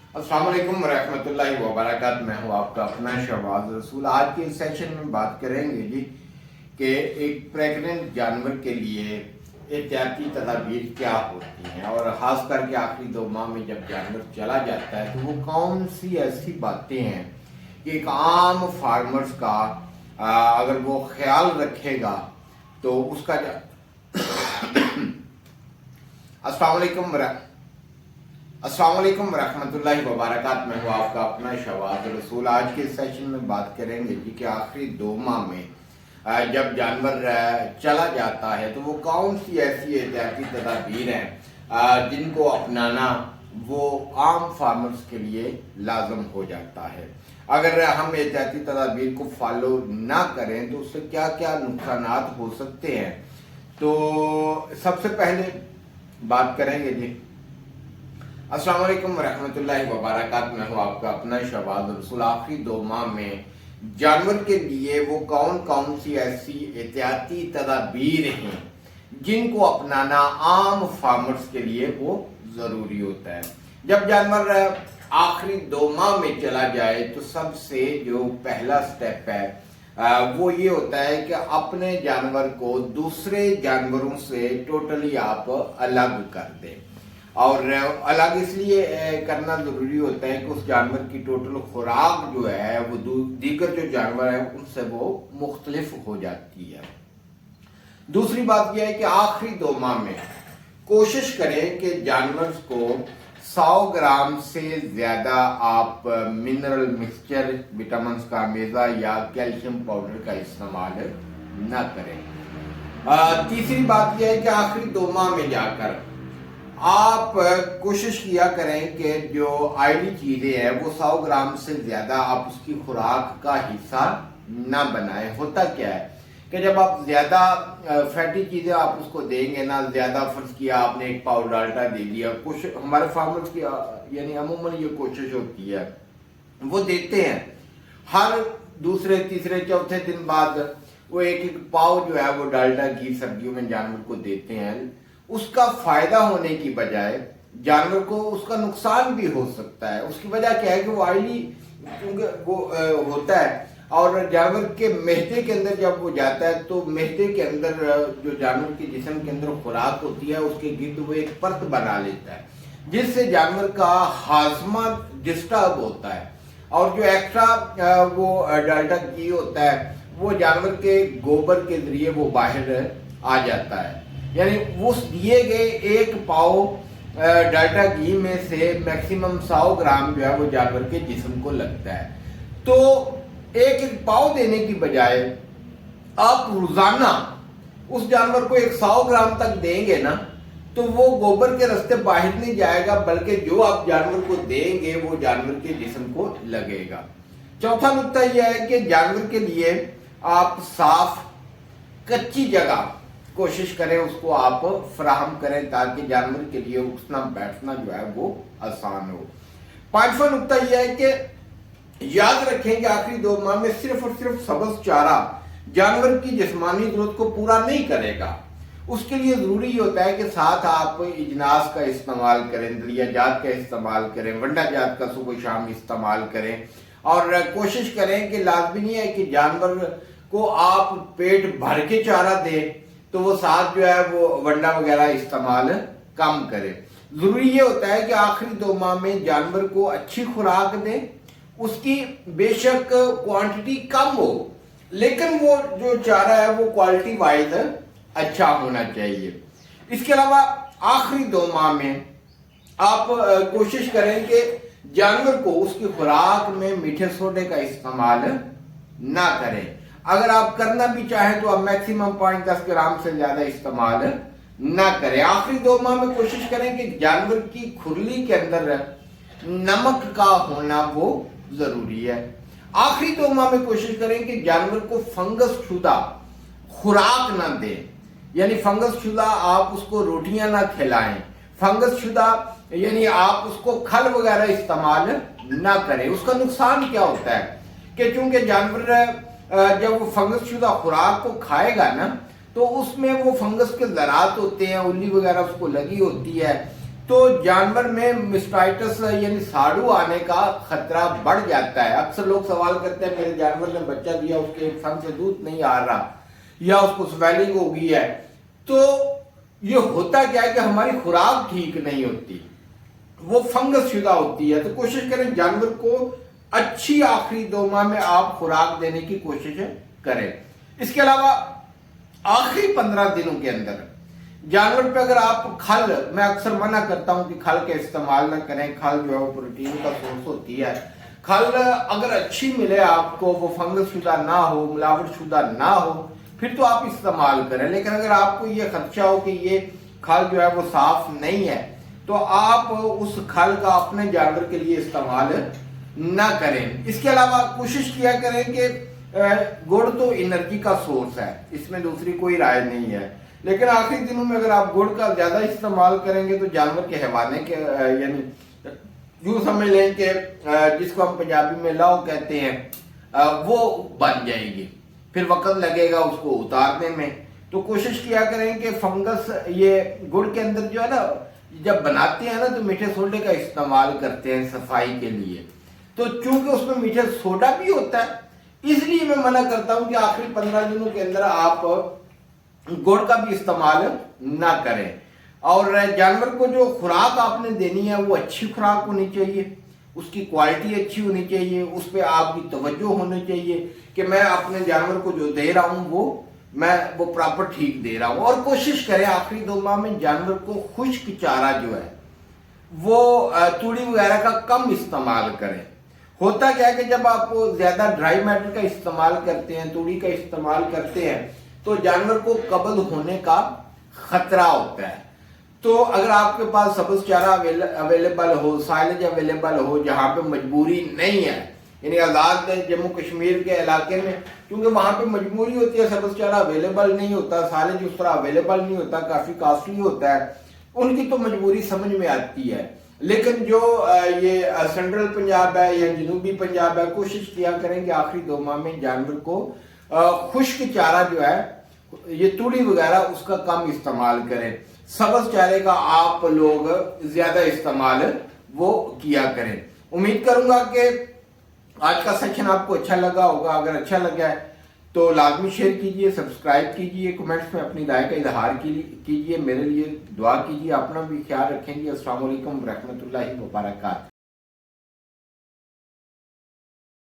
अस्सलाम वालेकुम रहमतुल्लाहि व बरकातहू। मैं हूँ आपका अपना शहबाज रसूल। आज के इस सेशन में बात करेंगे जी कि एक प्रेग्नेंट जानवर के लिए एहतियाती तदाबीर क्या होती हैं, और ख़ास करके आखिरी 2 माह में जब जानवर चला जाता है तो वो कौन सी ऐसी बातें हैं कि एक आम फार्मर्स का अगर वो ख्याल रखेगा तो उसका अस्सलाम वालेकुम रहमतुल्लाहि व बरकातहू। मैं हूँ आपका अपना शहबाज रसूल। आज के सेशन में बात करेंगे जी कि आखिरी 2 माह में जब जानवर चला जाता है तो वो कौन सी ऐसी एहतियाती तदाबीर हैं जिनको अपनाना वो आम फार्मर्स के लिए लाजम हो जाता है। अगर हम एहतियाती तदाबीर को फॉलो ना करें तो उससे क्या क्या नुकसानात हो सकते हैं। तो सबसे पहले बात करेंगे जी। अस्सलाम वालेकुम रहमतुल्लाहि व बरकातहू। मैं हूँ आपका अपना शहबाज रसूल। आखिरी 2 माह में जानवर के लिए वो कौन कौन सी ऐसी एहतियाती तदाबीर हैं जिनको अपनाना आम फार्मर्स के लिए वो ज़रूरी होता है। जब जानवर आखिरी 2 माह में चला जाए तो सबसे जो पहला स्टेप है वो ये होता है कि अपने जानवर को दूसरे जानवरों से टोटली आप अलग कर दें। और अलग इसलिए करना ज़रूरी होता है कि उस जानवर की टोटल खुराक जो है वो दीगर जो जानवर है उनसे वो मुख्तलिफ हो जाती है। दूसरी बात यह है कि आखिरी 2 माह में कोशिश करें कि जानवर को 100 ग्राम से ज़्यादा आप मिनरल मिक्सचर, विटामिन का मेज़ा या कैल्शियम पाउडर का इस्तेमाल न करें। तीसरी बात यह है कि आखिरी 2 माह में जाकर आप कोशिश किया करें कि जो ऑयली चीज़ें हैं वो 100 ग्राम से ज़्यादा आप उसकी खुराक का हिस्सा ना बनाएं। होता क्या है कि जब आप ज़्यादा फैटी चीज़ें आप उसको देंगे ना, ज़्यादा फर्ज किया आपने 1 पाव डाल्डा दे दिया, कुछ हमारे फार्मर्स की यानी अमूमन ये कोशिश होती है वो देते हैं हर दूसरे तीसरे चौथे दिन बाद वो 1 पाव जो है वो डाल्डा घी सर्दियों में जानवर को देते हैं। उसका फायदा होने की बजाय जानवर को उसका नुकसान भी हो सकता है। उसकी वजह क्या है कि वो ऑयली क्योंकि वो होता है और जानवर के मेहदे के अंदर जब वो जाता है तो मेहदे के अंदर जो जानवर के जिस्म के अंदर खुराक होती है उसके गिर्द वो एक परत बना लेता है जिससे जानवर का हाजमा डिस्टर्ब होता है। और जो एक्स्ट्रा वो डाल्डा घी होता है वो जानवर के गोबर के जरिए वो बाहर आ जाता है। यानी उस दिए गए 1 पाव डाल्डा घी में से मैक्सिमम 100 ग्राम जो है वो जानवर के जिस्म को लगता है। तो 1 पाव देने की बजाय आप रोजाना उस जानवर को 100 ग्राम तक देंगे ना तो वो गोबर के रास्ते बाहर नहीं जाएगा, बल्कि जो आप जानवर को देंगे वो जानवर के जिस्म को लगेगा। चौथा नुक्ता यह है कि जानवर के लिए आप साफ कच्ची जगह कोशिश करें उसको आप फराहम करें ताकि जानवर के लिए उठना बैठना जो है वो आसान हो। 5वां नुक्ता यह है कि याद रखें कि आखिरी 2 माह में सिर्फ और सिर्फ सब्ज चारा जानवर की जिस्मानी जरूरत को पूरा नहीं करेगा। उसके लिए जरूरी होता है कि साथ आप इजनास का इस्तेमाल करें, दलिया जात का इस्तेमाल करें, वंडा जात का सुबह शाम इस्तेमाल करें। और कोशिश करें कि लाजमी नहीं है कि जानवर को आप पेट भर के चारा दें तो वो साथ जो है वो वंडा वगैरह इस्तेमाल कम करे। जरूरी ये होता है कि आखिरी 2 माह में जानवर को अच्छी खुराक दें, उसकी बेशक क्वांटिटी कम हो लेकिन वो जो चारा है वो क्वालिटी वाइज अच्छा होना चाहिए। इसके अलावा आखिरी 2 माह में आप कोशिश करें कि जानवर को उसकी खुराक में मीठे सोडे का इस्तेमाल ना करें। अगर आप करना भी चाहें तो आप मैक्सिमम 5-10 ग्राम से ज्यादा इस्तेमाल ना करें। आखिरी 2 माह में कोशिश करें कि जानवर की खुरली के अंदर नमक का होना वो जरूरी है। आखिरी 2 माह में कोशिश करें कि जानवर को फंगस शुदा खुराक ना दें, यानी फंगस शुदा आप उसको रोटियां ना खिलाएं। फंगस शुदा यानी आप उसको खल वगैरह इस्तेमाल ना करें। उसका नुकसान क्या होता है कि चूंकि जानवर जब वो फंगस शुदा खुराक को खाएगा ना तो उसमें वो फंगस के ज़रात होते हैं, उल्ली वगैरह उसको लगी होती है, تو جانور میں مسٹائٹس یعنی ساڑو آنے کا خطرہ بڑھ جاتا ہے۔ اکثر لوگ سوال کرتے ہیں میرے جانور نے بچہ دیا، اس کے ایک تھن سے دودھ نہیں آ رہا یا اس کو سویلنگ ہو گئی ہے، تو یہ ہوتا کیا ہے کہ ہماری خوراک ٹھیک نہیں ہوتی، وہ فنگس شدہ ہوتی ہے۔ تو کوشش کریں جانور کو اچھی آخری 2 ماہ میں آپ خوراک دینے کی کوشش کریں۔ اس کے علاوہ آخری 15 دنوں کے اندر جانور پہ اگر آپ کھل، میں اکثر منع کرتا ہوں کہ کھل کے استعمال نہ کریں، کھل جو ہے وہ پروٹین کا سورس ہوتی ہے، کھل اگر اچھی ملے آپ کو، وہ فنگس شدہ نہ ہو، ملاوٹ شدہ نہ ہو، پھر تو آپ استعمال کریں۔ لیکن اگر آپ کو یہ خدشہ ہو کہ یہ کھل جو ہے وہ صاف نہیں ہے تو آپ اس کھل کا اپنے جانور کے لیے استعمال نہ کریں۔ اس کے علاوہ کوشش کیا کریں کہ گڑ تو انرجی کا سورس ہے، اس میں دوسری کوئی رائے نہیں ہے، لیکن آخری دنوں میں اگر آپ گڑ کا زیادہ استعمال کریں گے تو جانور کے حیوانے کے یعنی یوں سمجھ لیں کہ جس کو ہم پنجابی میں لاؤ کہتے ہیں، وہ بن جائے گی، پھر وقت لگے گا اس کو اتارنے میں۔ تو کوشش کیا کریں کہ فنگس یہ گڑ کے اندر جو ہے نا، جب بناتے ہیں نا تو میٹھے سوڈے کا استعمال کرتے ہیں صفائی کے لیے، تو چونکہ اس میں میٹھے سوڈا بھی ہوتا ہے، اس لیے میں منع کرتا ہوں کہ آخری 15 دنوں کے اندر آپ گڑ کا بھی استعمال نہ کریں۔ اور جانور کو جو خوراک آپ نے دینی ہے وہ اچھی خوراک ہونی چاہیے، اس کی کوالٹی اچھی ہونی چاہیے، اس پہ آپ کی توجہ ہونی چاہیے کہ میں اپنے جانور کو جو دے رہا ہوں میں پراپر ٹھیک دے رہا ہوں۔ اور کوشش کریں آخری 2 ماہ میں جانور کو خشک چارہ جو ہے وہ توڑی وغیرہ کا کم استعمال کریں۔ ہوتا کیا ہے کہ جب آپ زیادہ ڈرائی میٹر کا استعمال کرتے ہیں، توڑی کا استعمال کرتے ہیں، تو جانور کو قبض ہونے کا خطرہ ہوتا ہے۔ تو اگر آپ کے پاس سبز چارہ اویلیبل ہو، سائلج اویلیبل ہو، جہاں پہ مجبوری نہیں ہے، یعنی آزاد جموں کشمیر کے علاقے میں کیونکہ وہاں پہ مجبوری ہوتی ہے، سبز چارہ اویلیبل نہیں ہوتا، سائلج اس طرح اویلیبل نہیں ہوتا، کافی کاسٹلی ہوتا ہے، ان کی تو مجبوری سمجھ میں آتی ہے۔ لیکن جو یہ سینٹرل پنجاب ہے یا جنوبی پنجاب ہے، کوشش کیا کریں کہ آخری 2 ماہ میں جانور کو خشک چارہ جو ہے یہ توڑی وغیرہ اس کا کم استعمال کریں، سبز چارے کا آپ لوگ زیادہ استعمال وہ کیا کریں۔ امید کروں گا کہ آج کا سیکشن آپ کو اچھا لگا ہوگا۔ اگر اچھا لگا ہے تو لازمی شیئر کیجئے، سبسکرائب کیجئے، کمنٹس میں اپنی رائے کا اظہار کیجئے، میرے لیے دعا کیجئے، اپنا بھی خیال رکھیں گے۔ السلام علیکم ورحمۃ اللہ وبرکاتہ۔